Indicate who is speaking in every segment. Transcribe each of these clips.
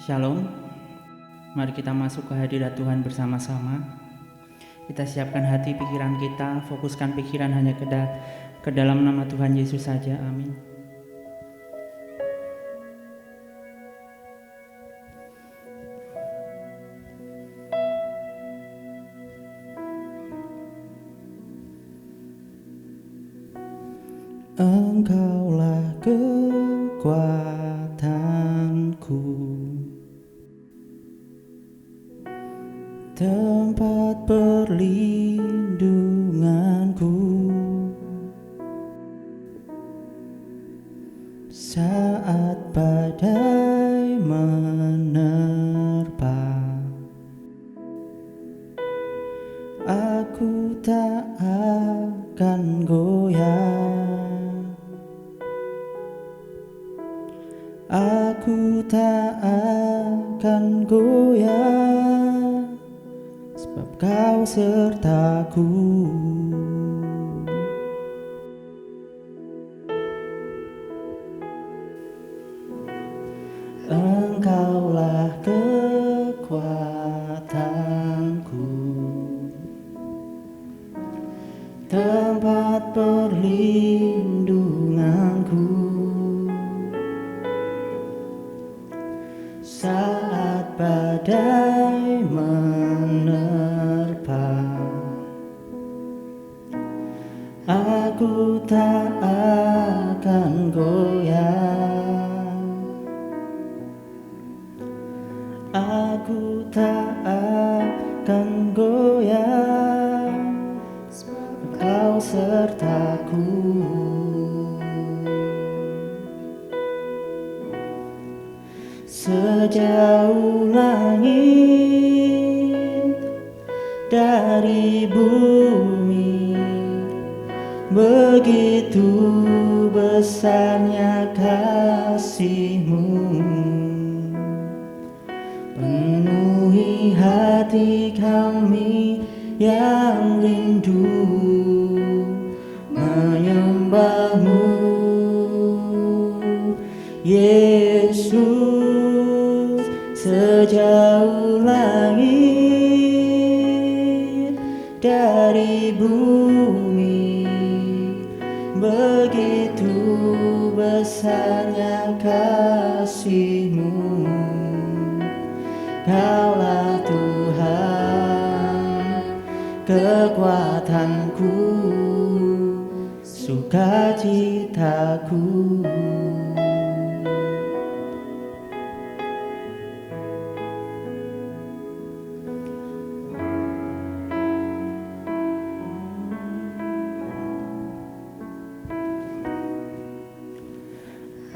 Speaker 1: Shalom, mari kita masuk ke hadirat Tuhan bersama-sama. Kita siapkan hati pikiran kita, fokuskan pikiran hanya ke dalam nama Tuhan Yesus saja, amin. Engkaulah kekuatanku, tempat perlindunganku saat badai menerpa. Aku tak akan goyah, aku tak akan goyah, sebab Kau sertaku. Engkaulah kekuatanku, tempat perlindunganku saat badai menerpa. Aku tak akan goyah, aku tak akan goyah, sebab Kau sertaku. Sejauh langit dari bumi, begitu besarnya kasih-Mu. Penuhi hati kami yang rindu menyembah-Mu, Yesus. Sejauh langit dari bumi, begitu besarnya kasih-Mu. Kaulah Tuhan, kekuatanku, sukacitaku.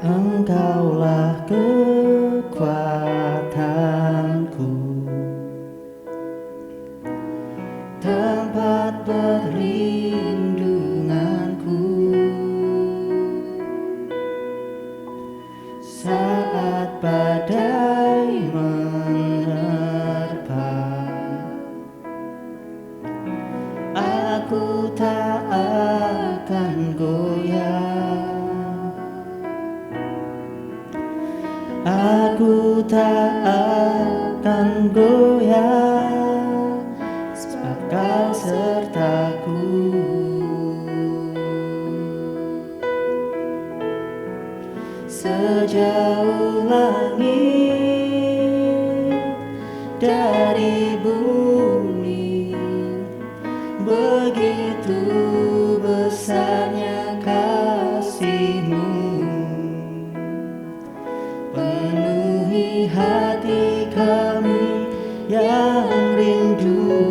Speaker 1: Engkaulah kekuatanku, tempat perlindunganku saat badai menerpa. Aku tak akan goyah, aku tak akan goyah, sebab Kau sertaku. Sejauh langit dari bumi, begitu besarnya kasih-Mu. Penuhi hati kami yang rindu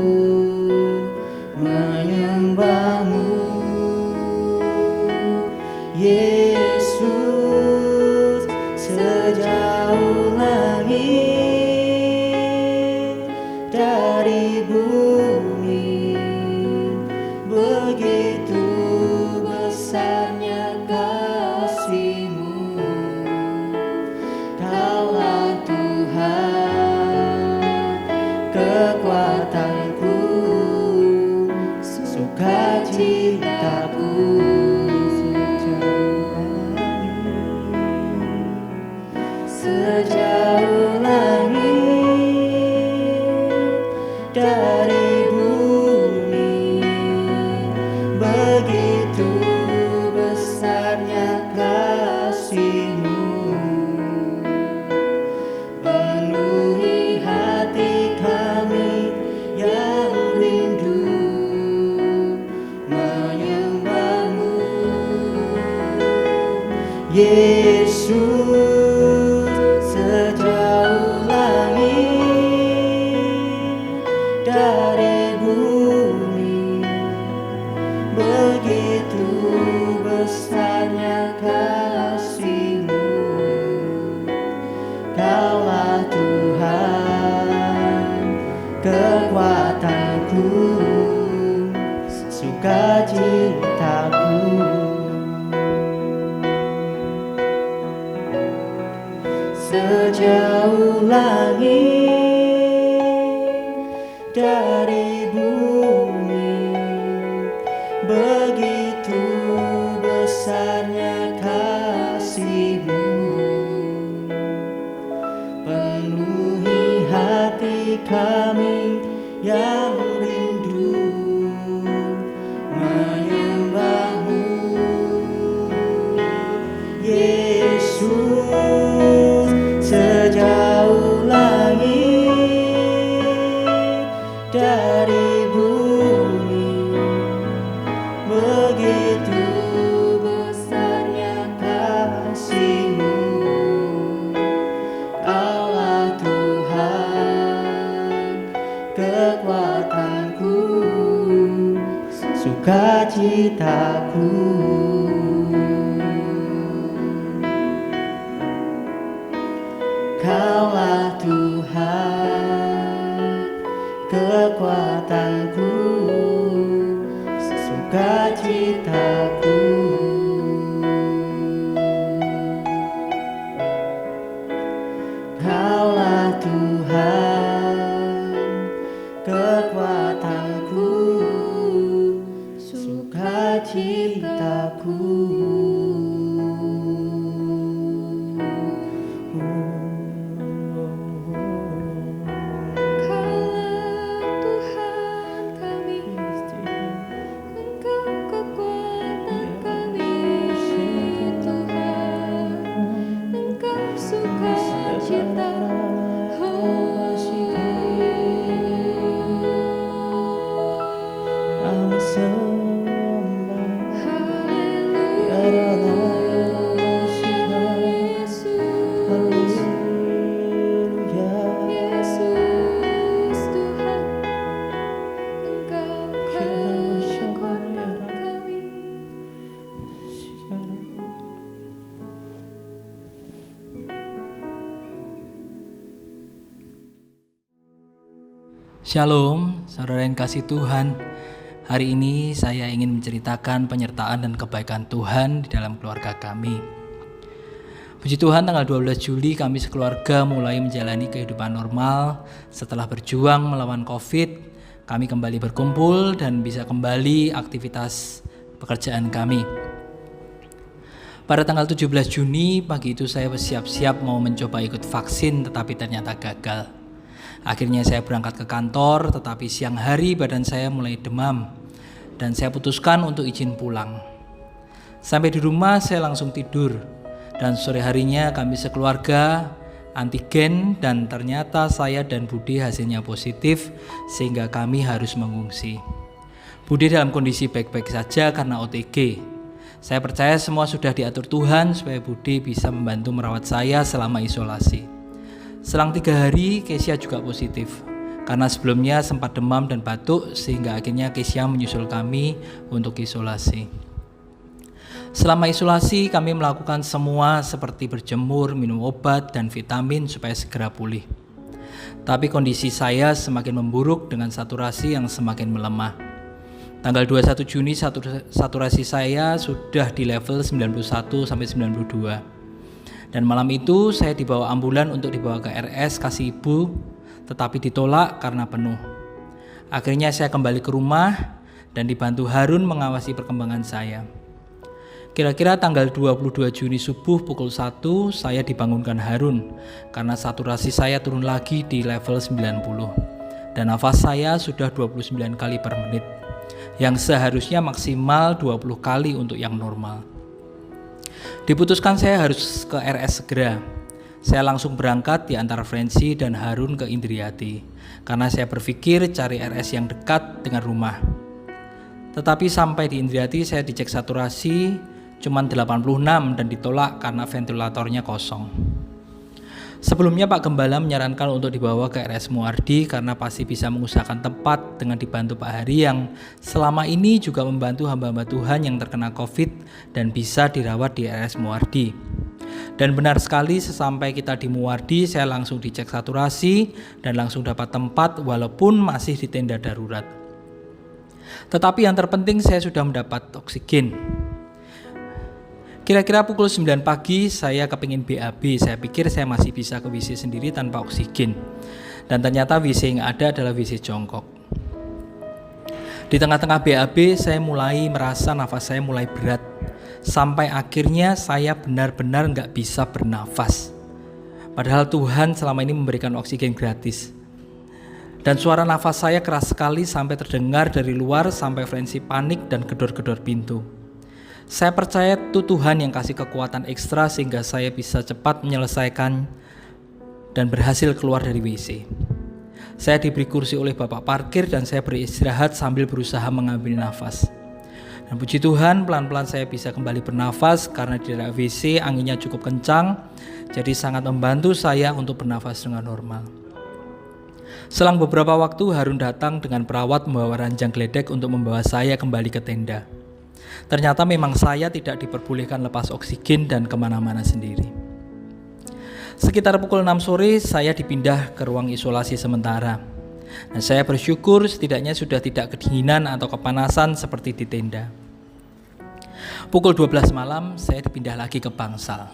Speaker 1: menyembah-Mu, Yesus. Sejauh langit dari bumi, begitu besarnya kasih-Mu. Kaulah Tuhan, kekuatanku, sukacitaku. Sejauh langit Yesus, sejauh langit dari bumi, begitu besarnya kasih-Mu. Kaulah Tuhan, kekuatanku, sukacitaku. Sejauh langit dari bumi, begitu besarnya kasih-Mu. Penuhi hati kami yang rindu menyembah-Mu, Yesus. Sejauh langit dari bumi, begitu besarnya kasih-Mu. Kaulah Tuhan, kekuatanku, sukacitaku. Kaulah Tuhan, kekuatanku, sukacitaku. Kaulah Tuhan, kekuatanku, sukacitaku.
Speaker 2: Shalom, saudara yang kasih Tuhan. Hari ini saya ingin menceritakan penyertaan dan kebaikan Tuhan di dalam keluarga kami. Puji Tuhan, tanggal 12 Juli kami sekeluarga mulai menjalani kehidupan normal. Setelah berjuang melawan COVID, kami kembali berkumpul dan bisa kembali aktivitas pekerjaan kami. Pada tanggal 17 Juni, pagi itu saya bersiap-siap mau mencoba ikut vaksin, tetapi ternyata gagal. Akhirnya saya berangkat ke kantor, tetapi siang hari badan saya mulai demam dan saya putuskan untuk izin pulang. Sampai di rumah saya langsung tidur dan sore harinya kami sekeluarga antigen dan ternyata saya dan Budi hasilnya positif sehingga kami harus mengungsi. Budi dalam kondisi baik-baik saja karena OTG. Saya percaya semua sudah diatur Tuhan supaya Budi bisa membantu merawat saya selama isolasi. Selang 3 hari, Kesia juga positif. Karena sebelumnya sempat demam dan batuk, sehingga akhirnya Kesia menyusul kami untuk isolasi. Selama isolasi, kami melakukan semua seperti berjemur, minum obat, dan vitamin supaya segera pulih. Tapi kondisi saya semakin memburuk dengan saturasi yang semakin melemah. Tanggal 21 Juni, saturasi saya sudah di level 91-92. Dan malam itu saya dibawa ambulan untuk dibawa ke RS Kasih Ibu, tetapi ditolak karena penuh. Akhirnya saya kembali ke rumah dan dibantu Harun mengawasi perkembangan saya. Kira-kira tanggal 22 Juni subuh pukul 1 saya dibangunkan Harun karena saturasi saya turun lagi di level 90 dan nafas saya sudah 29 kali per menit, yang seharusnya maksimal 20 kali untuk yang normal. Diputuskan saya harus ke RS segera. Saya langsung berangkat di antara Frenzy dan Harun ke Indriati, karena saya berpikir cari RS yang dekat dengan rumah. Tetapi sampai di Indriati saya dicek saturasi cuman 86 dan ditolak karena ventilatornya kosong. Sebelumnya Pak Gembala menyarankan untuk dibawa ke RS Muardi karena pasti bisa mengusahakan tempat dengan dibantu Pak Hari yang selama ini juga membantu hamba-hamba Tuhan yang terkena COVID dan bisa dirawat di RS Muardi. Dan benar sekali, sesampai kita di Muardi saya langsung dicek saturasi dan langsung dapat tempat walaupun masih di tenda darurat. Tetapi yang terpenting saya sudah mendapat oksigen. Kira-kira pukul 9 pagi saya kepingin BAB, saya pikir saya masih bisa ke WC sendiri tanpa oksigen. Dan ternyata WC yang ada adalah WC jongkok. Di tengah-tengah BAB saya mulai merasa nafas saya mulai berat. Sampai akhirnya saya benar-benar gak bisa bernafas. Padahal Tuhan selama ini memberikan oksigen gratis. Dan suara nafas saya keras sekali sampai terdengar dari luar sampai Francie panik dan gedor-gedor pintu. Saya percaya itu Tuhan yang kasih kekuatan ekstra sehingga saya bisa cepat menyelesaikan dan berhasil keluar dari WC. Saya diberi kursi oleh bapak parkir dan saya beristirahat sambil berusaha mengambil nafas. Dan puji Tuhan pelan-pelan saya bisa kembali bernafas karena di daerah WC anginnya cukup kencang, jadi sangat membantu saya untuk bernafas dengan normal. Selang beberapa waktu Harun datang dengan perawat membawa ranjang geledek untuk membawa saya kembali ke tenda. Ternyata memang saya tidak diperbolehkan lepas oksigen dan kemana-mana sendiri. Sekitar pukul 6 sore saya dipindah ke ruang isolasi sementara. Dan saya bersyukur setidaknya sudah tidak kedinginan atau kepanasan seperti di tenda. Pukul 12 malam saya dipindah lagi ke Bangsal.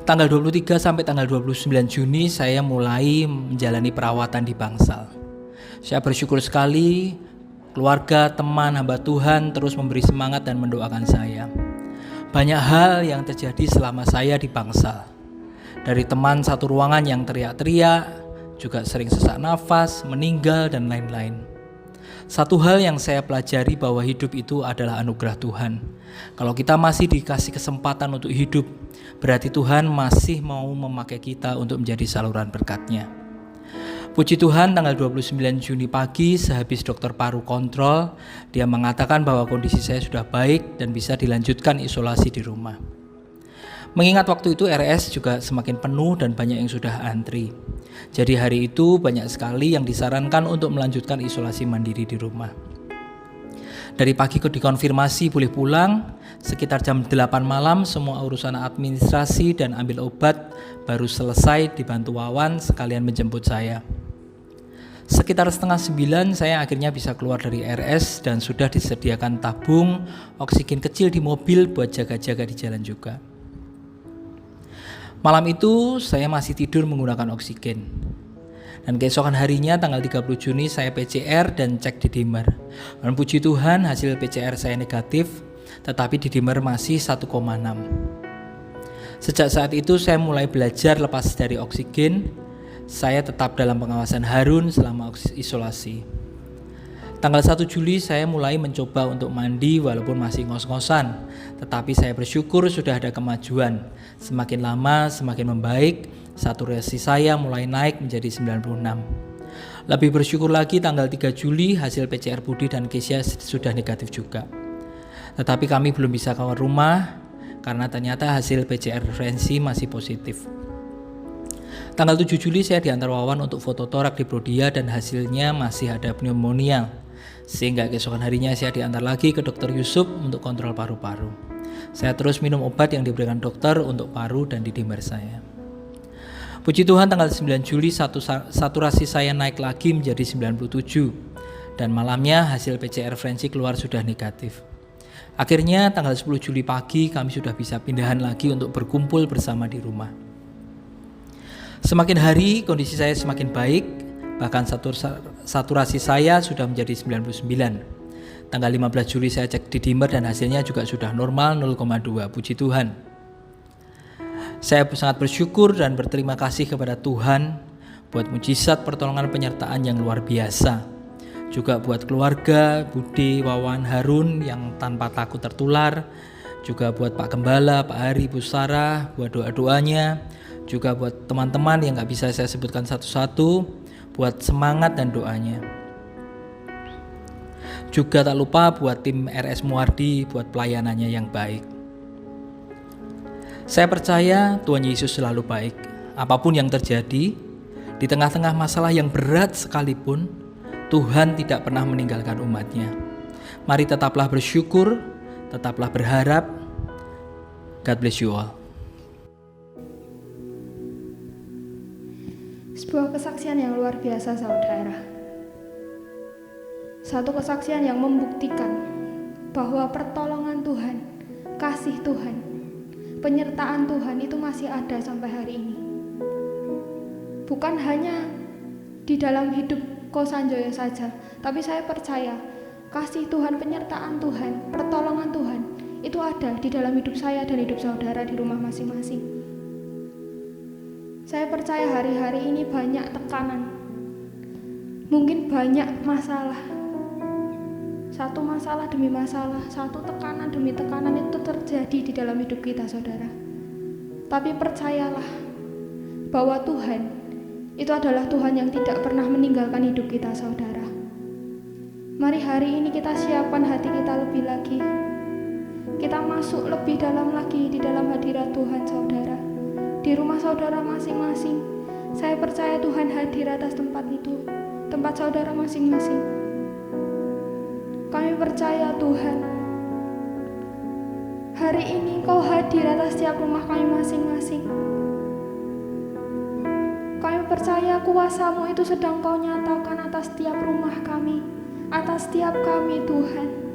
Speaker 2: Tanggal 23 sampai tanggal 29 Juni saya mulai menjalani perawatan di Bangsal. Saya bersyukur sekali keluarga, teman, hamba Tuhan terus memberi semangat dan mendoakan saya. Banyak hal yang terjadi selama saya di Bangsal. Dari teman satu ruangan yang teriak-teriak, juga sering sesak nafas, meninggal, dan lain-lain. Satu hal yang saya pelajari bahwa hidup itu adalah anugerah Tuhan. Kalau kita masih dikasih kesempatan untuk hidup, berarti Tuhan masih mau memakai kita untuk menjadi saluran berkat-Nya. Puji Tuhan, tanggal 29 Juni pagi sehabis dokter paru kontrol, dia mengatakan bahwa kondisi saya sudah baik dan bisa dilanjutkan isolasi di rumah. Mengingat waktu itu RS juga semakin penuh dan banyak yang sudah antri. Jadi hari itu banyak sekali yang disarankan untuk melanjutkan isolasi mandiri di rumah. Dari pagi dikonfirmasi boleh pulang, sekitar jam 8 malam semua urusan administrasi dan ambil obat baru selesai, dibantu Wawan sekalian menjemput saya. Sekitar setengah 9 saya akhirnya bisa keluar dari RS dan sudah disediakan tabung oksigen kecil di mobil buat jaga-jaga di jalan juga. Malam itu saya masih tidur menggunakan oksigen. Dan keesokan harinya tanggal 30 Juni saya PCR dan cek di dimer. Dan puji Tuhan hasil PCR saya negatif, tetapi di dimer masih 1,6. Sejak saat itu saya mulai belajar lepas dari oksigen. Saya tetap dalam pengawasan Harun selama isolasi. Tanggal 1 Juli saya mulai mencoba untuk mandi walaupun masih ngos-ngosan, tetapi saya bersyukur sudah ada kemajuan. Semakin lama semakin membaik, saturasi saya mulai naik menjadi 96. Lebih bersyukur lagi tanggal 3 Juli hasil PCR Budi dan Kesia sudah negatif juga. Tetapi kami belum bisa keluar rumah karena ternyata hasil PCR Francie masih positif. Tanggal 7 Juli saya diantar Wawan untuk foto torak di Prodia dan hasilnya masih ada pneumonia. Sehingga keesokan harinya saya diantar lagi ke dokter Yusuf untuk kontrol paru-paru. Saya terus minum obat yang diberikan dokter untuk paru dan di dimer saya. Puji Tuhan tanggal 9 Juli saturasi saya naik lagi menjadi 97. Dan malamnya hasil PCR Francie keluar sudah negatif. Akhirnya tanggal 10 Juli pagi kami sudah bisa pindahan lagi untuk berkumpul bersama di rumah. Semakin hari kondisi saya semakin baik, bahkan saturasi saya sudah menjadi 99. Tanggal 15 Juli saya cek di dimer dan hasilnya juga sudah normal 0,2, puji Tuhan. Saya sangat bersyukur dan berterima kasih kepada Tuhan buat mujizat pertolongan penyertaan yang luar biasa. Juga buat keluarga, Budi, Wawan, Harun yang tanpa takut tertular. Juga buat Pak Gembala, Pak Hari, Bu Sarah, buat doa-doanya. Juga buat teman-teman yang gak bisa saya sebutkan satu-satu, buat semangat dan doanya. Juga tak lupa buat tim RS Muardi buat pelayanannya yang baik. Saya percaya Tuhan Yesus selalu baik. Apapun yang terjadi, di tengah-tengah masalah yang berat sekalipun, Tuhan tidak pernah meninggalkan umatnya. Mari tetaplah bersyukur, tetaplah berharap. God bless you all.
Speaker 3: Sebuah kesaksian yang luar biasa, saudara. Satu kesaksian yang membuktikan bahwa pertolongan Tuhan, kasih Tuhan, penyertaan Tuhan itu masih ada sampai hari ini. Bukan hanya di dalam hidup Kosanjoyo saja, tapi saya percaya kasih Tuhan, penyertaan Tuhan, pertolongan Tuhan itu ada di dalam hidup saya dan hidup saudara di rumah masing-masing. Saya percaya hari-hari ini banyak tekanan, mungkin banyak masalah. Satu masalah demi masalah, satu tekanan demi tekanan itu terjadi di dalam hidup kita, saudara. Tapi percayalah bahwa Tuhan itu adalah Tuhan yang tidak pernah meninggalkan hidup kita, saudara. Mari hari ini kita siapkan hati kita lebih lagi. Kita masuk lebih dalam lagi di dalam hadirat Tuhan, saudara. Di rumah saudara masing-masing, saya percaya Tuhan hadir atas tempat itu, tempat saudara masing-masing. Kami percaya Tuhan, hari ini Kau hadir atas setiap rumah kami masing-masing. Kami percaya kuasa-Mu itu sedang Kau nyatakan atas setiap rumah kami, atas setiap kami, Tuhan.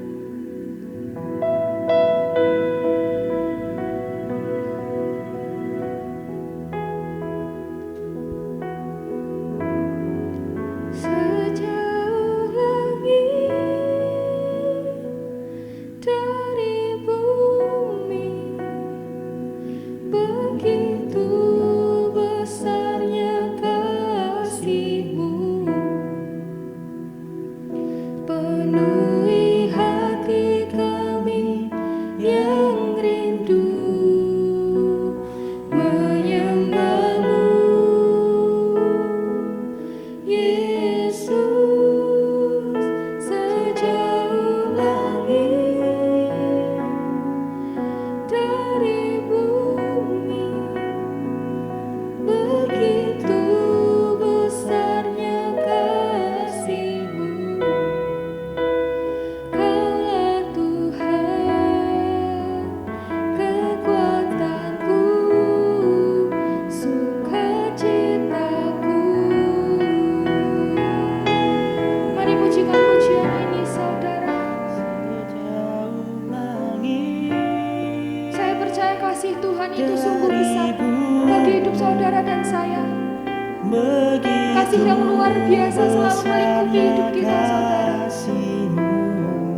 Speaker 3: Kasih yang luar biasa selalu melingkupi hidup kita, saudara.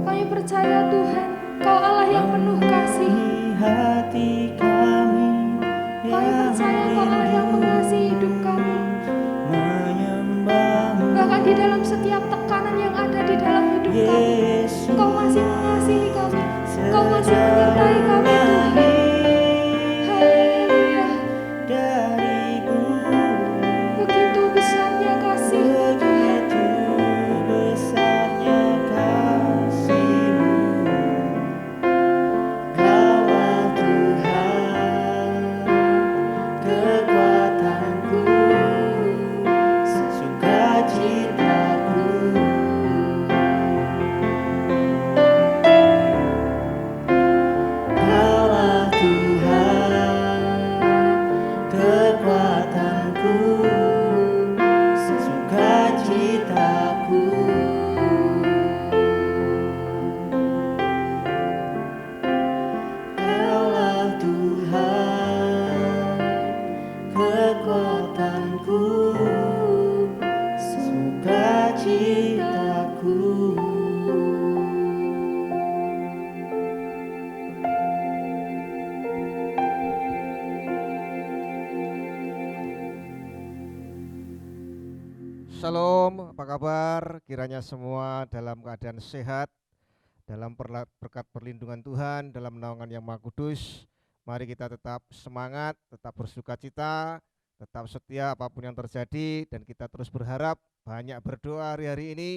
Speaker 3: Kami percaya Tuhan, Kau Allah yang penuh kasih. Kami percaya Kau Allah yang mengasihi hidup kami. Bahkan di dalam setiap tekanan yang ada di dalam hidup kami, Kau masih mengasihi kami. Kau masih menyertai kami, Tuhan.
Speaker 4: Shalom, apa kabar? Kiranya semua dalam keadaan sehat, dalam berkat perlindungan Tuhan, dalam naungan yang Maha Kudus. Mari kita tetap semangat, tetap bersukacita, tetap setia apapun yang terjadi, dan kita terus berharap, banyak berdoa hari-hari ini,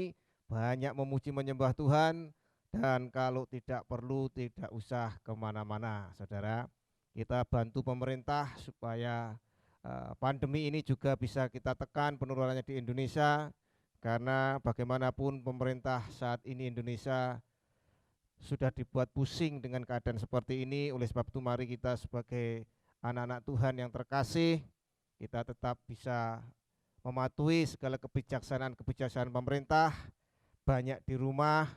Speaker 4: banyak memuji menyembah Tuhan, dan kalau tidak perlu tidak usah kemana-mana, saudara. Kita bantu pemerintah supaya pandemi ini juga bisa kita tekan penurunannya di Indonesia, karena bagaimanapun pemerintah saat ini Indonesia sudah dibuat pusing dengan keadaan seperti ini. Oleh sebab itu mari kita sebagai anak-anak Tuhan yang terkasih, kita tetap bisa mematuhi segala kebijaksanaan pemerintah, banyak di rumah,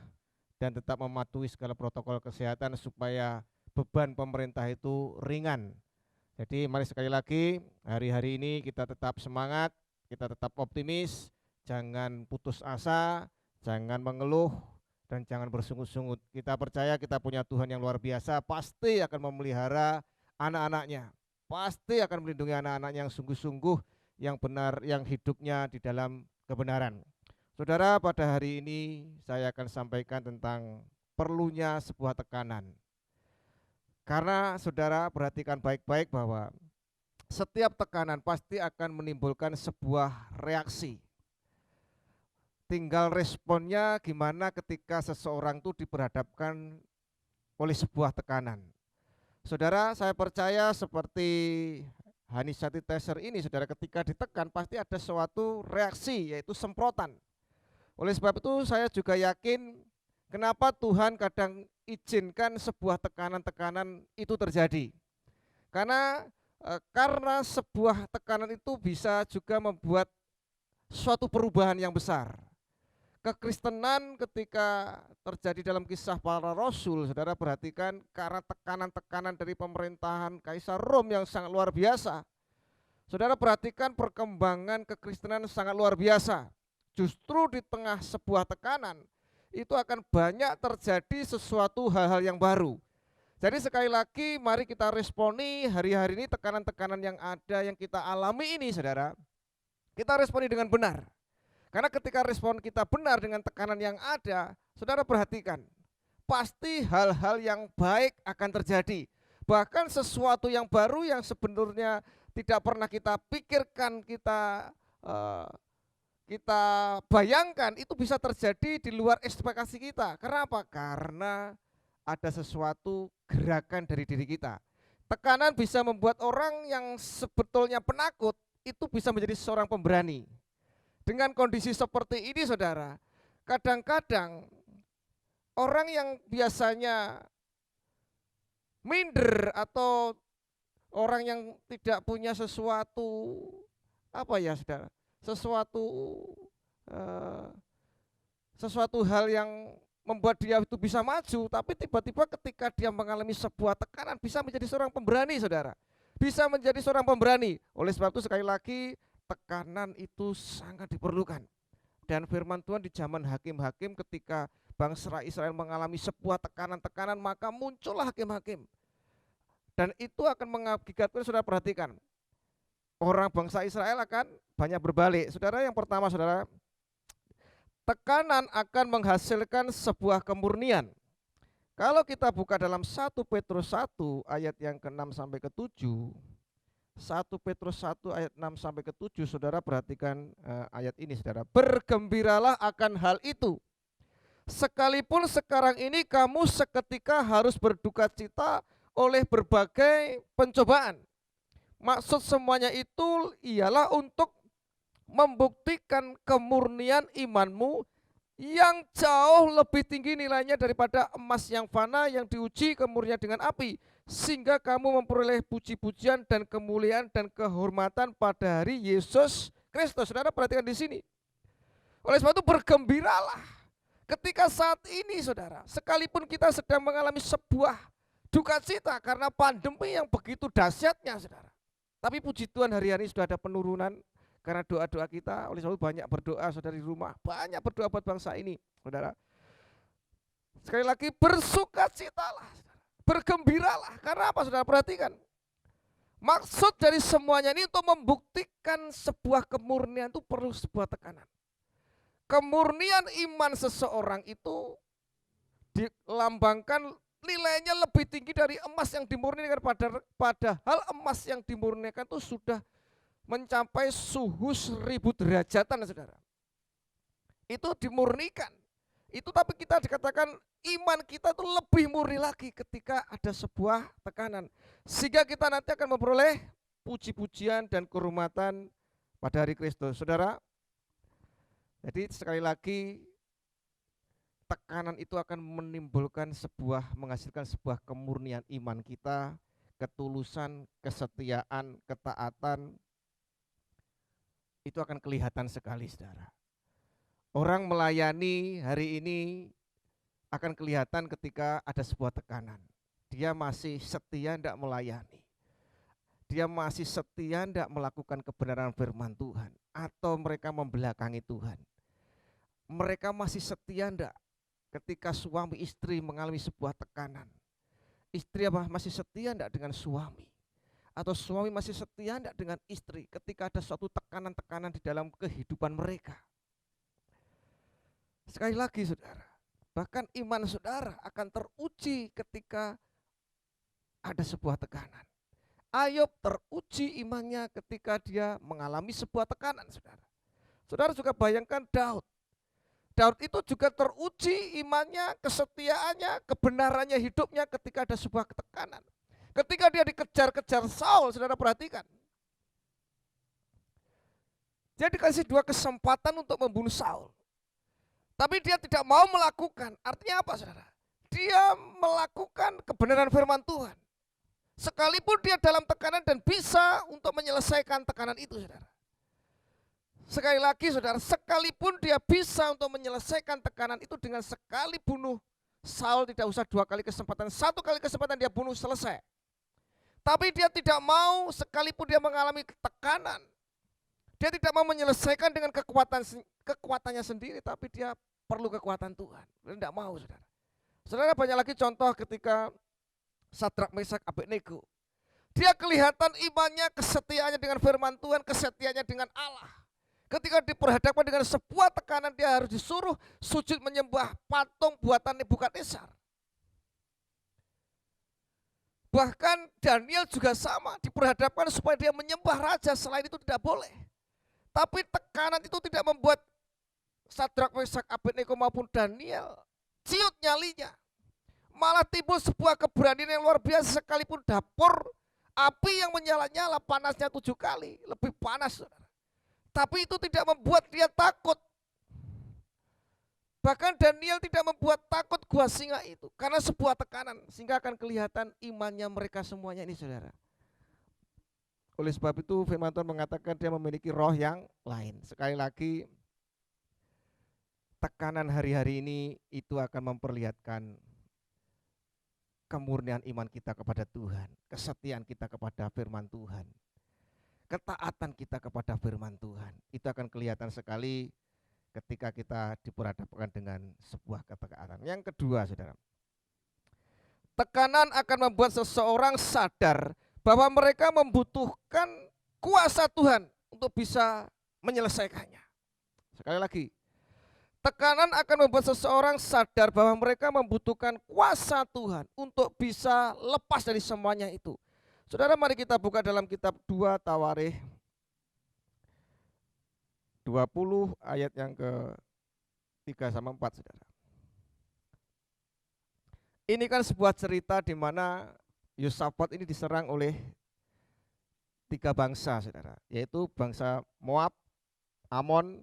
Speaker 4: dan tetap mematuhi segala protokol kesehatan supaya beban pemerintah itu ringan. Jadi mari sekali lagi hari-hari ini kita tetap semangat, kita tetap optimis, jangan putus asa, jangan mengeluh, dan jangan bersungut-sungut. Kita percaya kita punya Tuhan yang luar biasa, pasti akan memelihara anak-anaknya, pasti akan melindungi anak-anaknya yang sungguh-sungguh, yang benar, yang hidupnya di dalam kebenaran. Saudara, pada hari ini saya akan sampaikan tentang perlunya sebuah tekanan. Karena saudara perhatikan baik-baik bahwa setiap tekanan pasti akan menimbulkan sebuah reaksi. Tinggal responnya gimana ketika seseorang itu diperhadapkan oleh sebuah tekanan. Saudara, saya percaya seperti Hanisati Teser ini, saudara, ketika ditekan pasti ada suatu reaksi, yaitu semprotan. Oleh sebab itu saya juga yakin kenapa Tuhan kadang izinkan sebuah tekanan-tekanan itu terjadi. Karena sebuah tekanan itu bisa juga membuat suatu perubahan yang besar. Kekristenan ketika terjadi dalam kisah para rasul, saudara perhatikan, karena tekanan-tekanan dari pemerintahan Kaisar Rom yang sangat luar biasa. Saudara perhatikan perkembangan kekristenan sangat luar biasa. Justru di tengah sebuah tekanan, itu akan banyak terjadi sesuatu hal-hal yang baru. Jadi sekali lagi mari kita responi hari-hari ini tekanan-tekanan yang ada, yang kita alami ini, saudara. Kita responi dengan benar. Karena ketika respon kita benar dengan tekanan yang ada, saudara perhatikan, pasti hal-hal yang baik akan terjadi. Bahkan sesuatu yang baru yang sebenarnya tidak pernah kita pikirkan, kita bayangkan, itu bisa terjadi di luar ekspektasi kita. Kenapa? Karena ada sesuatu gerakan dari diri kita. Tekanan bisa membuat orang yang sebetulnya penakut itu bisa menjadi seorang pemberani. Dengan kondisi seperti ini, saudara, kadang-kadang orang yang biasanya minder atau orang yang tidak punya sesuatu, saudara, sesuatu hal yang membuat dia itu bisa maju, tapi tiba-tiba ketika dia mengalami sebuah tekanan bisa menjadi seorang pemberani, saudara. Bisa menjadi seorang pemberani. Oleh sebab itu sekali lagi, tekanan itu sangat diperlukan. Dan firman Tuhan di zaman hakim-hakim, ketika bangsa Israel mengalami sebuah tekanan-tekanan, maka muncullah hakim-hakim. Dan itu akan mengakibatkan, saudara perhatikan, orang bangsa Israel akan banyak berbalik. Saudara, yang pertama, saudara, tekanan akan menghasilkan sebuah kemurnian. Kalau kita buka dalam 1 Petrus 1 ayat yang ke-6 sampai ke-7, 1 Petrus 1 ayat 6 sampai ke-7, saudara perhatikan ayat ini, saudara. Bergembiralah akan hal itu, sekalipun sekarang ini kamu seketika harus berduka cita oleh berbagai pencobaan. Maksud semuanya itu ialah untuk membuktikan kemurnian imanmu yang jauh lebih tinggi nilainya daripada emas yang fana yang diuji kemurnian dengan api, sehingga kamu memperoleh puji-pujian dan kemuliaan dan kehormatan pada hari Yesus Kristus. Saudara perhatikan di sini. Oleh sebab itu bergembiralah ketika saat ini, saudara, sekalipun kita sedang mengalami sebuah duka cita karena pandemi yang begitu dahsyatnya, saudara. Tapi puji Tuhan hari-hari sudah ada penurunan karena doa-doa kita. Oleh sebab itu banyak berdoa, saudara, di rumah, banyak berdoa buat bangsa ini, saudara. Sekali lagi, bersukacitalah, bergembiralah. Karena apa, saudara? Perhatikan, maksud dari semuanya ini untuk membuktikan sebuah kemurnian itu perlu sebuah tekanan. Kemurnian iman seseorang itu dilambangkan nilainya lebih tinggi dari emas yang dimurnikan, padahal emas yang dimurnikan itu sudah mencapai suhu 1000 derajatan, saudara. Itu dimurnikan. Itu tapi kita dikatakan iman kita itu lebih murni lagi ketika ada sebuah tekanan. Sehingga kita nanti akan memperoleh puji-pujian dan kehormatan pada hari Kristus. Saudara, jadi sekali lagi tekanan itu akan menghasilkan sebuah kemurnian iman kita, ketulusan, kesetiaan, ketaatan. Itu akan kelihatan sekali, saudara. Orang melayani hari ini akan kelihatan ketika ada sebuah tekanan. Dia masih setia tidak melayani. Dia masih setia tidak melakukan kebenaran firman Tuhan. Atau mereka membelakangi Tuhan. Mereka masih setia tidak ketika suami istri mengalami sebuah tekanan. Istri masih setia tidak dengan suami. Atau suami masih setia tidak dengan istri ketika ada suatu tekanan-tekanan di dalam kehidupan mereka. Sekali lagi saudara, bahkan iman saudara akan teruji ketika ada sebuah tekanan. Ayub teruji imannya ketika dia mengalami sebuah tekanan, saudara. Saudara juga bayangkan Daud. Daud itu juga teruji imannya, kesetiaannya, kebenarannya hidupnya ketika ada sebuah tekanan. Ketika dia dikejar-kejar Saul, saudara perhatikan. Dia dikasih 2 kesempatan untuk membunuh Saul. Tapi dia tidak mau melakukan. Artinya apa, saudara? Dia melakukan kebenaran firman Tuhan. Sekalipun dia dalam tekanan dan bisa untuk menyelesaikan tekanan itu, saudara. Sekali lagi, saudara, sekalipun dia bisa untuk menyelesaikan tekanan itu dengan sekali bunuh Saul, tidak usah 2 kali kesempatan, 1 kali kesempatan dia bunuh selesai. Tapi dia tidak mau, sekalipun dia mengalami tekanan, dia tidak mau menyelesaikan dengan kekuatannya sendiri, tapi dia perlu kekuatan Tuhan. Dia tidak mau, saudara. Saudara, banyak lagi contoh ketika Sadrak, Mesak, Abednego. Dia kelihatan imannya, kesetiaannya dengan firman Tuhan, kesetiaannya dengan Allah. Ketika diperhadapkan dengan sebuah tekanan, dia harus disuruh sujud menyembah patung buatan Nebukadnezar. Bahkan Daniel juga sama, diperhadapkan supaya dia menyembah raja, selain itu tidak boleh. Tapi tekanan itu tidak membuat Sadrak, Mesak, Abednego maupun Daniel ciut nyalinya. Malah timbul sebuah keberanian yang luar biasa, sekalipun dapur api yang menyala-nyala panasnya 7 kali, lebih panas, saudara. Tapi itu tidak membuat dia takut. Bahkan Daniel tidak membuat takut gua singa itu karena sebuah tekanan, sehingga akan kelihatan imannya mereka semuanya ini, saudara. Oleh sebab itu firman Tuhan mengatakan dia memiliki roh yang lain. Sekali lagi, tekanan hari-hari ini itu akan memperlihatkan kemurnian iman kita kepada Tuhan, kesetiaan kita kepada firman Tuhan, ketaatan kita kepada firman Tuhan. Itu akan kelihatan sekali ketika kita diperhadapkan dengan sebuah ketekanan. Yang kedua, saudara, tekanan akan membuat seseorang sadar bahwa mereka membutuhkan kuasa Tuhan untuk bisa menyelesaikannya. Sekali lagi, tekanan akan membuat seseorang sadar bahwa mereka membutuhkan kuasa Tuhan untuk bisa lepas dari semuanya itu. Saudara, mari kita buka dalam kitab 2 Tawarikh 20 ayat yang ke-3-4, saudara. Ini kan sebuah cerita di mana Yosafat ini diserang oleh 3 bangsa, saudara, yaitu bangsa Moab, Amon,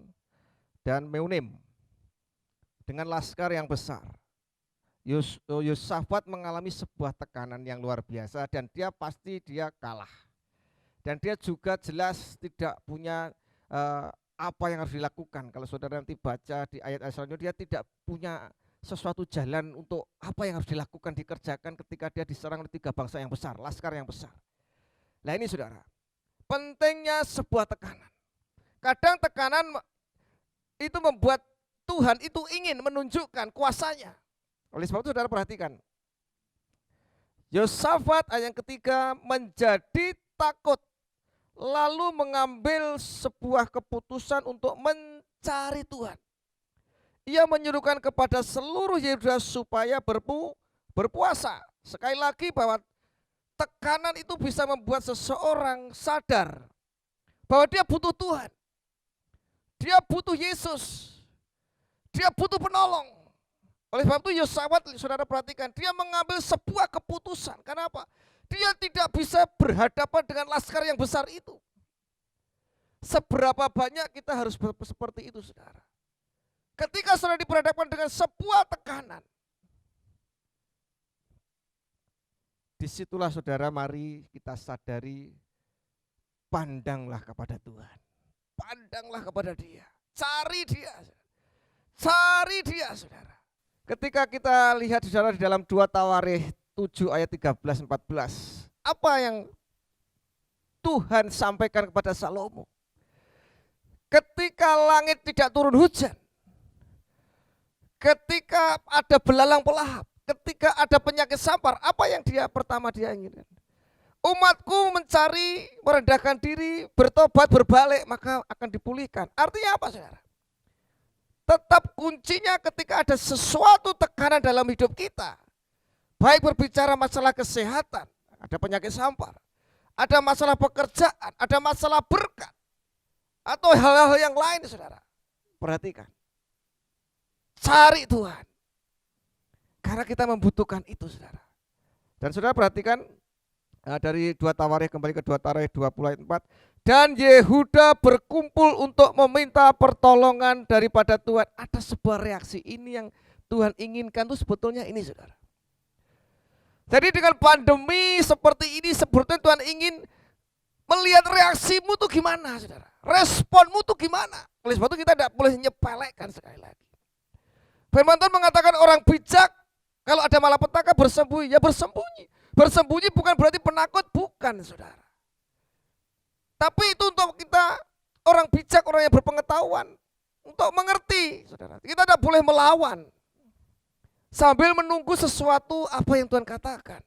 Speaker 4: dan Meunim. Dengan laskar yang besar. Yosafat mengalami sebuah tekanan yang luar biasa dan dia pasti kalah. Dan dia juga jelas tidak punya apa yang harus dilakukan. Kalau saudara nanti baca di ayat-ayat selanjutnya, dia tidak punya sesuatu jalan untuk apa yang harus dilakukan, dikerjakan ketika dia diserang oleh 3 bangsa yang besar, laskar yang besar. Nah ini, saudara, pentingnya sebuah tekanan. Kadang tekanan itu membuat Tuhan itu ingin menunjukkan kuasanya. Oleh sebab itu, saudara perhatikan. Yosafat ayat yang ketiga menjadi takut, lalu mengambil sebuah keputusan untuk mencari Tuhan. Ia menyuruhkan kepada seluruh Yehuda supaya berpuasa. Sekali lagi, bahwa tekanan itu bisa membuat seseorang sadar bahwa dia butuh Tuhan. Dia butuh Yesus. Dia butuh penolong. Oleh sebab itu Yosafat, saudara perhatikan, dia mengambil sebuah keputusan. Kenapa? Dia tidak bisa berhadapan dengan laskar yang besar itu. Seberapa banyak kita harus seperti itu, saudara. Ketika saudara diperhadapkan dengan sebuah tekanan, disitulah saudara mari kita sadari, pandanglah kepada Tuhan. Pandanglah kepada Dia. Cari Dia. Cari Dia, saudara. Ketika kita lihat saudara di dalam 2 Tawarikh 7 ayat 13-14, apa yang Tuhan sampaikan kepada Salomo? Ketika langit tidak turun hujan, ketika ada belalang pelahap, ketika ada penyakit sampar, apa yang pertama dia inginkan? Umatku mencari, merendahkan diri, bertobat, berbalik, maka akan dipulihkan. Artinya apa, saudara? Tetap kuncinya ketika ada sesuatu tekanan dalam hidup kita, baik berbicara masalah kesehatan, ada penyakit sampar, ada masalah pekerjaan, ada masalah berkat, atau hal-hal yang lain, saudara. Perhatikan. Cari Tuhan. Karena kita membutuhkan itu, saudara. Dan saudara perhatikan, dari 2 Tawarikh kembali ke 2 Tawarikh 20 ayat 4. Dan Yehuda berkumpul untuk meminta pertolongan daripada Tuhan. Ada sebuah reaksi, ini yang Tuhan inginkan tuh sebetulnya ini, saudara. Jadi dengan pandemi seperti ini, sebetulnya Tuhan ingin melihat reaksimu tuh gimana, saudara. Responmu tuh gimana. Oleh sebab itu kita tidak boleh nyepelekan sekali lagi. Firman Tuhan mengatakan orang bijak kalau ada malapetaka bersembunyi, ya bersembunyi. Bersembunyi bukan berarti penakut, bukan, saudara. Tapi itu untuk kita orang bijak, orang yang berpengetahuan, untuk mengerti, saudara. Kita tidak boleh melawan sambil menunggu sesuatu apa yang Tuhan katakan.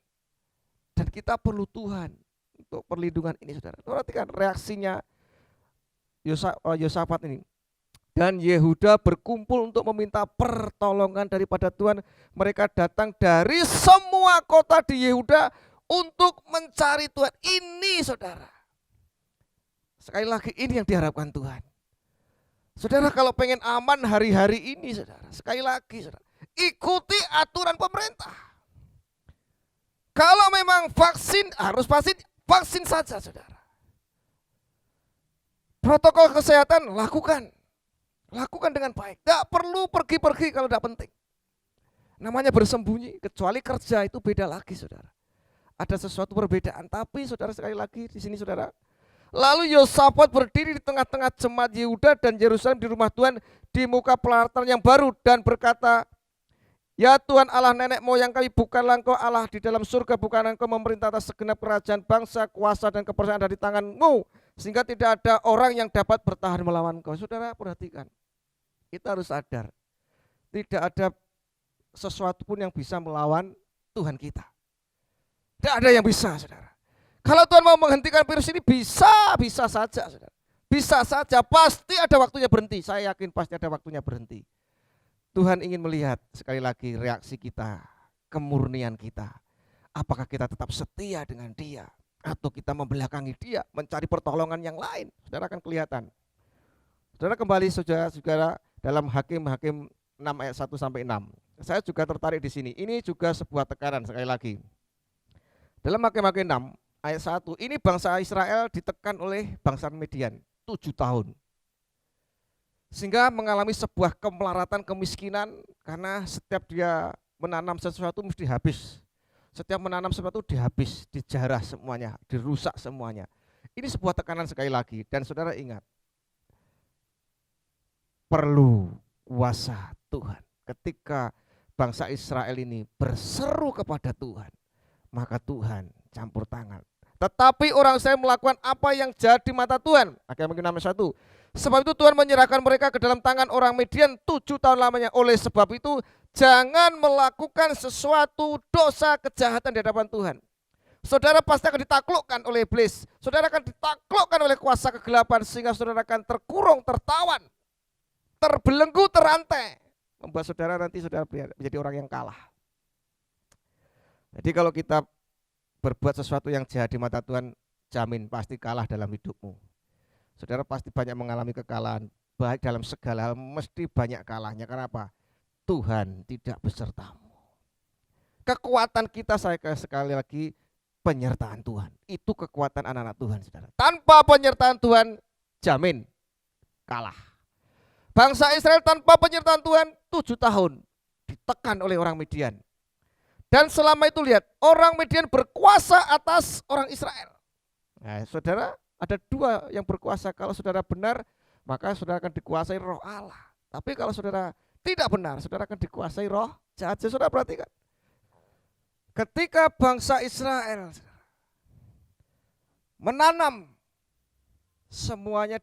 Speaker 4: Dan kita perlu Tuhan untuk perlindungan ini, saudara. Perhatikan reaksinya Yosafat ini. Dan Yehuda berkumpul untuk meminta pertolongan daripada Tuhan. Mereka datang dari semua kota di Yehuda untuk mencari Tuhan. Ini, saudara. Sekali lagi, ini yang diharapkan Tuhan. Saudara, kalau pengen aman hari-hari ini, saudara, sekali lagi, saudara, ikuti aturan pemerintah. Kalau memang vaksin, harus vaksin saja, saudara. Protokol kesehatan, lakukan. Lakukan dengan baik. Tidak perlu pergi-pergi kalau tidak penting. Namanya bersembunyi, kecuali kerja itu beda lagi, saudara. Ada sesuatu perbedaan, tapi saudara sekali lagi di sini, saudara. Lalu Yosafat berdiri di tengah-tengah jemaat Yehuda dan Yerusalem di rumah Tuhan di muka pelataran yang baru dan berkata, ya Tuhan Allah nenek moyang kami, bukanlah Engkau Allah di dalam surga, bukanlah Engkau memerintah atas segenap kerajaan bangsa, kuasa dan kepercayaan ada di tangan-Mu, sehingga tidak ada orang yang dapat bertahan melawan Engkau. Saudara perhatikan, kita harus sadar, tidak ada sesuatu pun yang bisa melawan Tuhan kita. Tidak ada yang bisa, saudara. Kalau Tuhan mau menghentikan virus ini bisa saja, saudara. Bisa saja, pasti ada waktunya berhenti. Saya yakin pasti ada waktunya berhenti. Tuhan ingin melihat sekali lagi reaksi kita, kemurnian kita. Apakah kita tetap setia dengan Dia atau kita membelakangi Dia, mencari pertolongan yang lain? Saudara akan kelihatan. Saudara kembali saudara dalam Hakim-Hakim 6 ayat 1 sampai 6. Saya juga tertarik di sini. Ini juga sebuah tekanan sekali lagi. Dalam Hakim-Hakim 6 ayat 1, ini bangsa Israel ditekan oleh bangsa Median 7 tahun. Sehingga mengalami sebuah kemelaratan, kemiskinan, karena setiap dia menanam sesuatu mesti habis. Setiap menanam sesuatu dihabis, dijarah semuanya, dirusak semuanya. Ini sebuah tekanan sekali lagi. Dan saudara ingat, perlu kuasa Tuhan. Ketika bangsa Israel ini berseru kepada Tuhan, maka Tuhan campur tangan. Tetapi orang Israel melakukan apa yang jahat di mata Tuhan. Hakim-Hakim 6:1. Sebab itu Tuhan menyerahkan mereka ke dalam tangan orang Median 7 tahun lamanya. Oleh sebab itu jangan melakukan sesuatu dosa kejahatan di hadapan Tuhan. Saudara pasti akan ditaklukkan oleh iblis. Saudara akan ditaklukkan oleh kuasa kegelapan, sehingga saudara akan terkurung, tertawan, terbelenggu, terantai. Membuat saudara nanti saudara menjadi orang yang kalah. Jadi kalau kita berbuat sesuatu yang jahat di mata Tuhan, jamin pasti kalah dalam hidupmu. Saudara pasti banyak mengalami kekalahan, baik dalam segala hal mesti banyak kalahnya. Kenapa? Tuhan tidak besertamu. Kekuatan kita, saya sekali lagi, penyertaan Tuhan. Itu kekuatan anak-anak Tuhan, saudara. Tanpa penyertaan Tuhan, jamin kalah. Bangsa Israel tanpa penyertaan Tuhan 7 tahun ditekan oleh orang Midian. Dan selama itu lihat, orang Midian berkuasa atas orang Israel. Nah, saudara, ada 2 yang berkuasa. Kalau saudara benar, maka saudara akan dikuasai roh Allah. Tapi kalau saudara tidak benar, saudara akan dikuasai roh jahat. Saudara perhatikan. Ketika bangsa Israel menanam, semuanya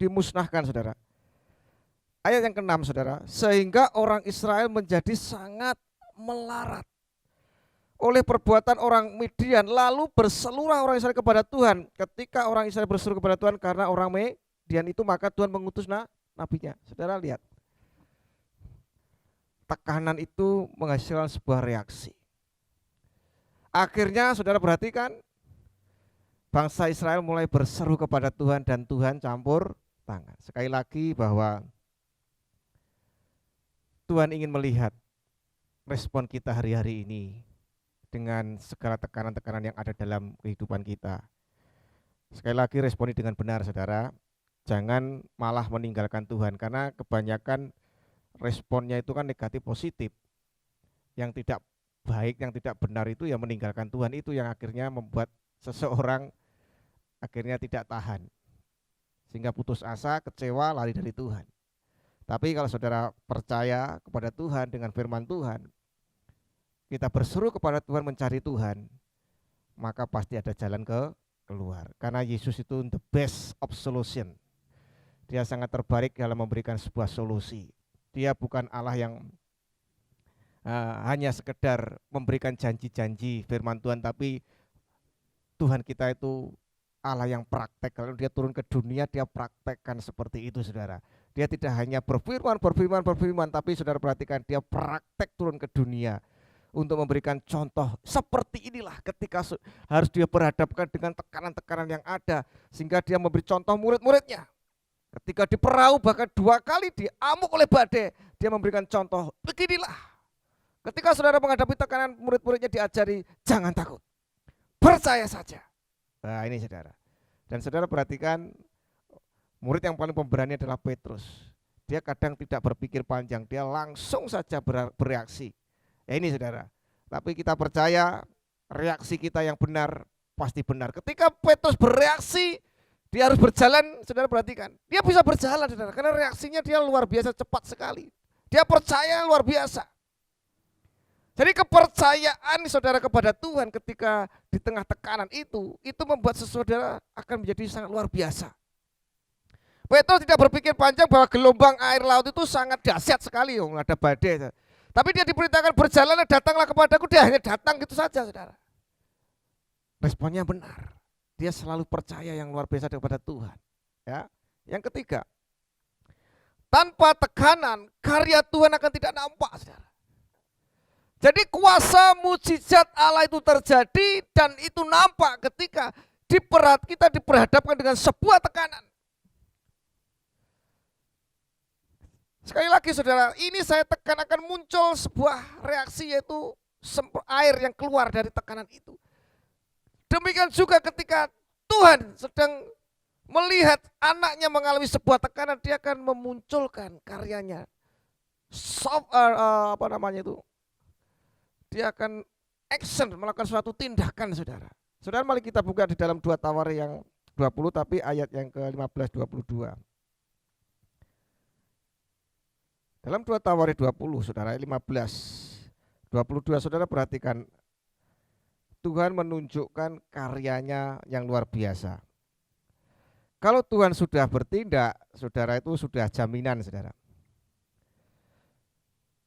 Speaker 4: dimusnahkan, saudara. Ayat yang ke-6, saudara. Sehingga orang Israel menjadi sangat melarat oleh perbuatan orang Midian, lalu berseluruh orang Israel kepada Tuhan. Ketika orang Israel berseru kepada Tuhan karena orang Midian itu, maka Tuhan mengutus nabinya. Saudara lihat, tekanan itu menghasilkan sebuah reaksi. Akhirnya saudara perhatikan, bangsa Israel mulai berseru kepada Tuhan dan Tuhan campur tangan. Sekali lagi bahwa Tuhan ingin melihat respon kita hari-hari ini dengan segala tekanan-tekanan yang ada dalam kehidupan kita. Sekali lagi responi dengan benar, saudara. Jangan malah meninggalkan Tuhan, karena kebanyakan responnya itu kan negatif positif. Yang tidak baik, yang tidak benar itu ya meninggalkan Tuhan, itu yang akhirnya membuat seseorang akhirnya tidak tahan, sehingga putus asa, kecewa, lari dari Tuhan. Tapi kalau saudara percaya kepada Tuhan dengan firman Tuhan, kita berseru kepada Tuhan, mencari Tuhan, maka pasti ada jalan keluar. Karena Yesus itu the best of solution. Dia sangat terbaik dalam memberikan sebuah solusi. Dia bukan Allah yang hanya sekedar memberikan janji-janji firman Tuhan, tapi Tuhan kita itu Allah yang praktek. Kalau dia turun ke dunia, dia praktekkan seperti itu, saudara. Dia tidak hanya berfirman, tapi saudara perhatikan, dia praktek turun ke dunia untuk memberikan contoh. Seperti inilah ketika harus dia berhadapkan dengan tekanan-tekanan yang ada, sehingga dia memberi contoh murid-muridnya. Ketika di perahu bahkan 2 kali diamuk oleh badai, dia memberikan contoh, beginilah. Ketika saudara menghadapi tekanan, murid-muridnya diajari, jangan takut, percaya saja. Nah ini saudara. Dan saudara perhatikan, murid yang paling pemberani adalah Petrus. Dia kadang tidak berpikir panjang, dia langsung saja bereaksi. Ya ini saudara. Tapi kita percaya reaksi kita yang benar pasti benar. Ketika Petrus bereaksi, dia harus berjalan, saudara perhatikan. Dia bisa berjalan, saudara, karena reaksinya dia luar biasa cepat sekali. Dia percaya luar biasa. Jadi kepercayaan saudara kepada Tuhan ketika di tengah tekanan itu membuat saudara akan menjadi sangat luar biasa. Petrus tidak berpikir panjang bahwa gelombang air laut itu sangat dahsyat sekali, ada badai. Tapi dia diperintahkan berjalan, datanglah kepadaku, dia hanya datang gitu saja, saudara. Responnya benar. Dia selalu percaya yang luar biasa kepada Tuhan. Ya. Yang ketiga, tanpa tekanan karya Tuhan akan tidak nampak, saudara. Jadi kuasa mujizat Allah itu terjadi dan itu nampak ketika kita diperhadapkan dengan sebuah tekanan. Sekali lagi saudara, ini saya tekan akan muncul sebuah reaksi, yaitu air yang keluar dari tekanan itu. Demikian juga ketika Tuhan sedang melihat anaknya mengalami sebuah tekanan, dia akan memunculkan karyanya. Dia akan action, melakukan suatu tindakan, saudara. Saudara, mari kita buka di dalam 2 Tawarik yang 20, tapi ayat yang ke-15, 22. Dalam 2 Tawarik 20, saudara, 15, 22, saudara perhatikan. Tuhan menunjukkan karyanya yang luar biasa. Kalau Tuhan sudah bertindak, saudara, itu sudah jaminan, saudara.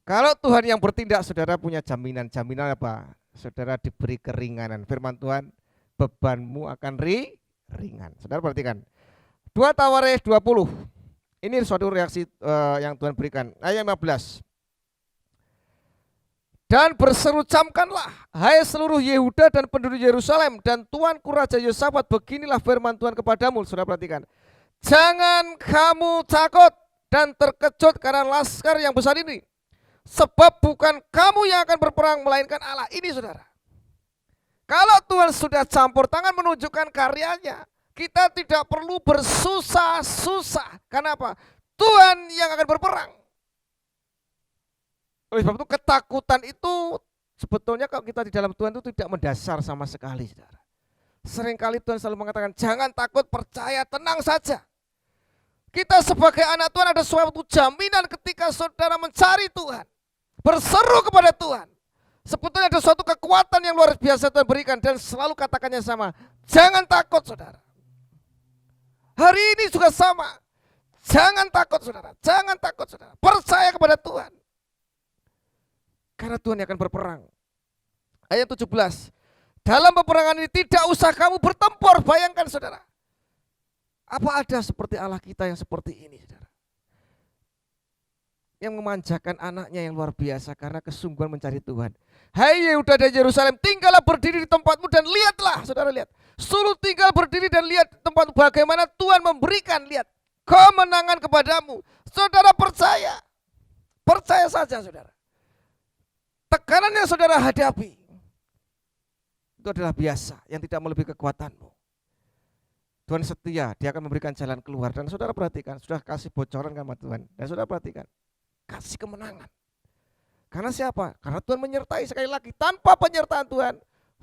Speaker 4: Kalau Tuhan yang bertindak, saudara punya jaminan. Jaminan apa? Saudara diberi keringanan. Firman Tuhan, bebanmu akan ringan. Saudara perhatikan. 2 Tawarik 20. Ini suatu reaksi yang Tuhan berikan. Ayat 15. Dan berseru camkanlah, hai seluruh Yehuda dan penduduk Yerusalem, dan Tuanku Raja Yosafat, beginilah firman Tuhan kepadamu. Saudara perhatikan. Jangan kamu takut. dan terkejut karena laskar yang besar ini. Sebab bukan kamu yang akan berperang, melainkan Allah. Ini saudara. Kalau Tuhan sudah campur tangan menunjukkan karyanya, kita tidak perlu bersusah-susah. Kenapa? Tuhan yang akan berperang. Oleh sebab itu ketakutan itu sebetulnya kalau kita di dalam Tuhan itu tidak mendasar sama sekali, saudara. Seringkali Tuhan selalu mengatakan, jangan takut, percaya, tenang saja. Kita sebagai anak Tuhan ada suatu jaminan ketika saudara mencari Tuhan, berseru kepada Tuhan. Sebetulnya ada suatu kekuatan yang luar biasa Tuhan berikan, dan selalu katakannya sama, jangan takut saudara. Hari ini juga sama, jangan takut saudara, jangan takut saudara. Percaya kepada Tuhan. Karena Tuhan yang akan berperang. Ayat 17, dalam peperangan ini tidak usah kamu bertempur. Bayangkan saudara, apa ada seperti Allah kita yang seperti ini saudara, yang memanjakan anaknya yang luar biasa karena kesungguhan mencari Tuhan. Hai Yehuda dan Yerusalem, tinggallah berdiri di tempatmu dan lihatlah. Saudara lihat, suruh tinggal berdiri dan lihat tempat bagaimana Tuhan memberikan, lihat, kemenangan kepadamu. Saudara percaya, percaya saja saudara. Tekanan yang saudara hadapi itu adalah biasa, yang tidak melebihi kekuatanmu. Tuhan setia, dia akan memberikan jalan keluar. Dan saudara perhatikan, sudah kasih bocoran sama Tuhan. Dan saudara perhatikan, kasih kemenangan. Karena siapa? Karena Tuhan menyertai. Sekali lagi, tanpa penyertaan Tuhan,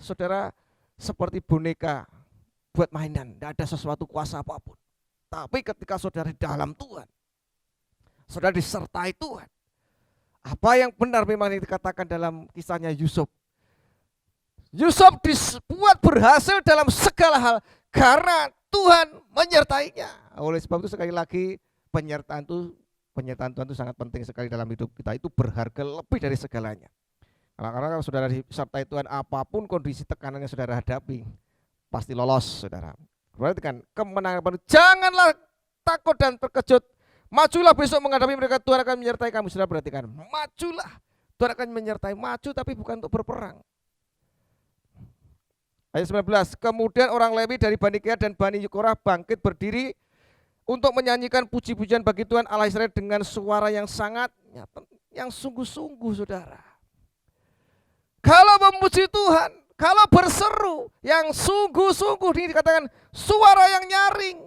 Speaker 4: saudara seperti boneka buat mainan, tidak ada sesuatu kuasa apapun. Tapi ketika saudara di dalam Tuhan, saudara disertai Tuhan, apa yang benar memang yang dikatakan dalam kisahnya Yusuf. Yusuf dibuat berhasil dalam segala hal karena Tuhan menyertainya. Oleh sebab itu sekali lagi penyertaan Tuhan itu sangat penting sekali dalam hidup kita. Itu berharga lebih dari segalanya. Karena kalau saudara disertai Tuhan, apapun kondisi tekanan yang saudara hadapi, pasti lolos saudara. Berarti kan kemenangan penuh. Janganlah takut dan terkejut. Majulah besok menghadapi mereka, Tuhan akan menyertai kamu. Saudara perhatikan, majulah. Tuhan akan menyertai, maju tapi bukan untuk berperang. Ayat 19, kemudian orang Lewi dari Bani Kehat dan Bani Korah bangkit berdiri untuk menyanyikan puji-pujian bagi Tuhan Allah Israel dengan suara yang sangat nyata, yang sungguh-sungguh saudara. Kalau memuji Tuhan, kalau berseru yang sungguh-sungguh, ini dikatakan suara yang nyaring,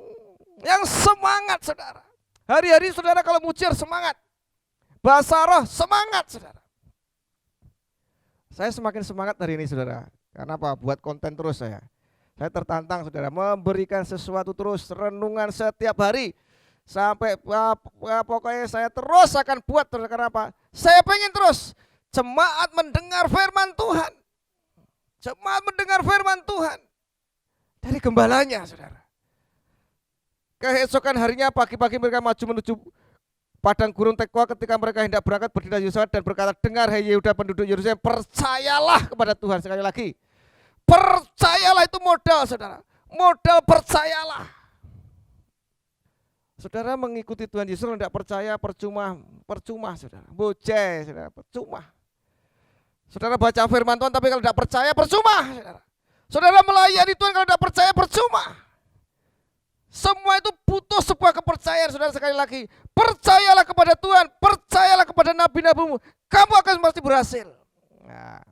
Speaker 4: yang semangat saudara. Hari-hari saudara kalau muji semangat, bahasa roh semangat saudara. Saya semakin semangat hari ini saudara. Karena apa? Buat konten terus saya. Saya tertantang saudara, memberikan sesuatu terus, renungan setiap hari. Sampai pokoknya saya terus akan buat terus. Karena apa? Saya pengen terus jemaat mendengar firman Tuhan. Jemaat mendengar firman Tuhan dari gembalanya saudara. Keesokan harinya pagi-pagi mereka maju menuju padang gurun Tekoa. Ketika mereka hendak berangkat, berdirilah Yosua dan berkata, dengar hai Yehuda penduduk Yerusalem, percayalah kepada Tuhan. Sekali lagi, percayalah, itu modal saudara, modal percayalah. Saudara mengikuti Tuhan Yesus tidak percaya percuma saudara, bojai saudara, percuma. Saudara baca firman Tuhan tapi kalau tidak percaya percuma saudara. Saudara melayani Tuhan kalau tidak percaya percuma. Semua itu butuh sebuah kepercayaan saudara. Sekali lagi, percayalah kepada Tuhan, percayalah kepada nabi-nabimu, kamu akan pasti berhasil. Nah,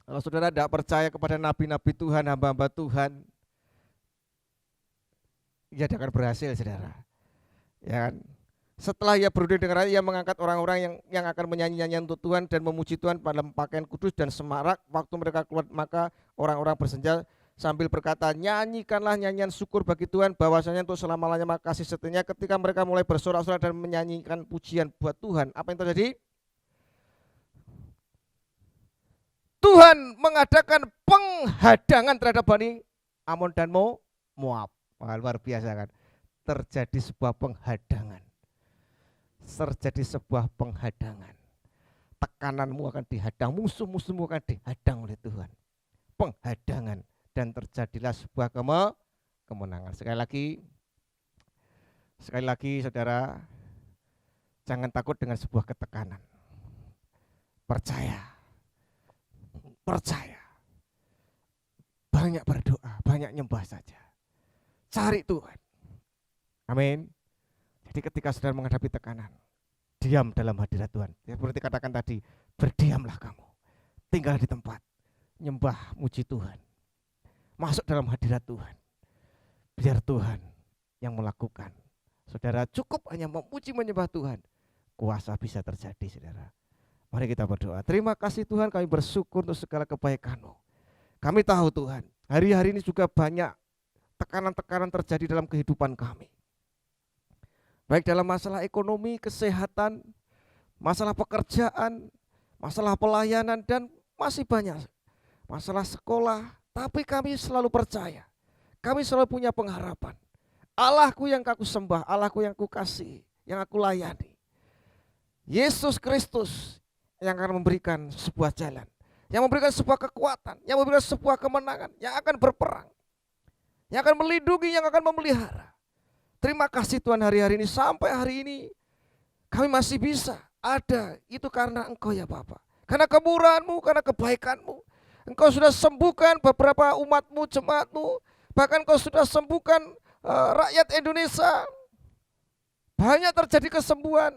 Speaker 4: kalau saudara tidak percaya kepada nabi-nabi Tuhan, hamba-hamba Tuhan, ia tidak akan berhasil saudara. Ya kan? Setelah ia berdiri dengan ia mengangkat orang-orang yang akan menyanyi-nyanyian untuk Tuhan dan memuji Tuhan pada pakaian kudus dan semarak. Waktu mereka keluar maka orang-orang bersenja sambil berkata, nyanyikanlah nyanyian syukur bagi Tuhan, bahwasanya untuk selama-lamanya maka kasih setianya. Ketika mereka mulai bersorak-sorak dan menyanyikan pujian buat Tuhan, apa yang terjadi? Tuhan mengadakan penghadangan terhadap Bani Amon dan Moab. Wah, luar biasa kan? Terjadi sebuah penghadangan. Terjadi sebuah penghadangan. Tekananmu akan dihadang, musuh-musuhmu akan dihadang oleh Tuhan. Penghadangan. Dan terjadilah sebuah kemenangan. Sekali lagi saudara, jangan takut dengan sebuah ketekanan. Percaya. Banyak berdoa, banyak nyembah saja. Cari Tuhan. Amin. Jadi ketika saudara menghadapi tekanan, diam dalam hadirat Tuhan. Ya, seperti katakan tadi, berdiamlah kamu. Tinggal di tempat, nyembah, muji Tuhan. Masuk dalam hadirat Tuhan. Biar Tuhan yang melakukan. Saudara cukup hanya memuji menyembah Tuhan. Kuasa bisa terjadi, saudara. Mari kita berdoa. Terima kasih Tuhan, kami bersyukur untuk segala kebaikan-Mu. Kami tahu Tuhan, hari-hari ini juga banyak tekanan-tekanan terjadi dalam kehidupan kami. Baik dalam masalah ekonomi, kesehatan, masalah pekerjaan, masalah pelayanan, dan masih banyak masalah sekolah. Tapi kami selalu percaya, kami selalu punya pengharapan. Allahku yang aku sembah, Allahku yang aku kasih, yang aku layani. Yesus Kristus yang akan memberikan sebuah jalan, yang memberikan sebuah kekuatan, yang memberikan sebuah kemenangan, yang akan berperang, yang akan melindungi, yang akan memelihara. Terima kasih Tuhan, hari-hari ini sampai hari ini kami masih bisa ada, itu karena Engkau ya Bapa. Karena kemurahan-Mu, karena kebaikan-Mu. Engkau sudah sembuhkan beberapa umat-Mu, jemaat-Mu. Bahkan Engkau sudah sembuhkan rakyat Indonesia. Banyak terjadi kesembuhan.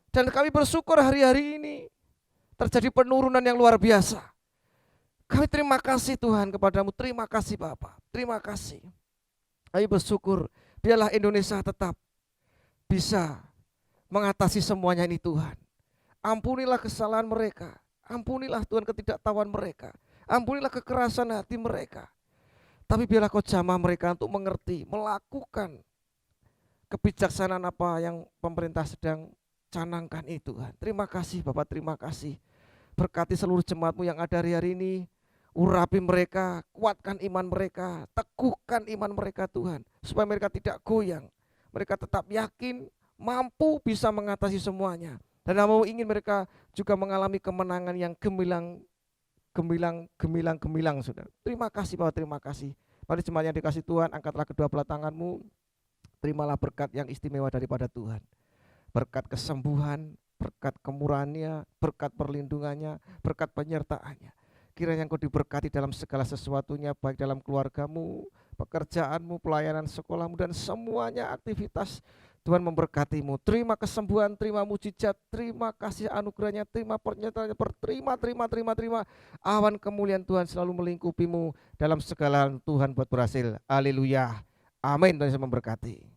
Speaker 4: Dan kami bersyukur hari-hari ini terjadi penurunan yang luar biasa. Kami terima kasih Tuhan kepadamu. Terima kasih Bapa. Terima kasih. Kami bersyukur biarlah Indonesia tetap bisa mengatasi semuanya ini Tuhan. Ampunilah kesalahan mereka. Ampunilah Tuhan ketidaktahuan mereka. Ampunilah kekerasan hati mereka. Tapi biarlah Kau jamah mereka untuk mengerti, melakukan kebijaksanaan apa yang pemerintah sedang canangkan itu Tuhan. Terima kasih Bapak, terima kasih. Berkati seluruh jemaat-Mu yang ada hari-hari ini. Urapi mereka, kuatkan iman mereka, teguhkan iman mereka Tuhan. Supaya mereka tidak goyang. Mereka tetap yakin, mampu bisa mengatasi semuanya. Dan mau ingin mereka juga mengalami kemenangan yang gemilang, saudara. Terima kasih Bapak, terima kasih. Pada jemaat yang dikasih Tuhan, angkatlah kedua belah tanganmu. Terimalah berkat yang istimewa daripada Tuhan. Berkat kesembuhan, berkat kemurahannya, berkat perlindungannya, berkat penyertaannya. Kiranya Engkau diberkati dalam segala sesuatunya, baik dalam keluargamu, pekerjaanmu, pelayanan sekolahmu, dan semuanya aktivitas. Tuhan memberkatimu. Terima kesembuhan, terima mujizat, terima kasih anugerahnya, terima pernyataannya, terima. Awan kemuliaan Tuhan selalu melingkupimu dalam segala hal. Tuhan buat berhasil. Haleluya. Amin. Tuhan Yesus memberkati.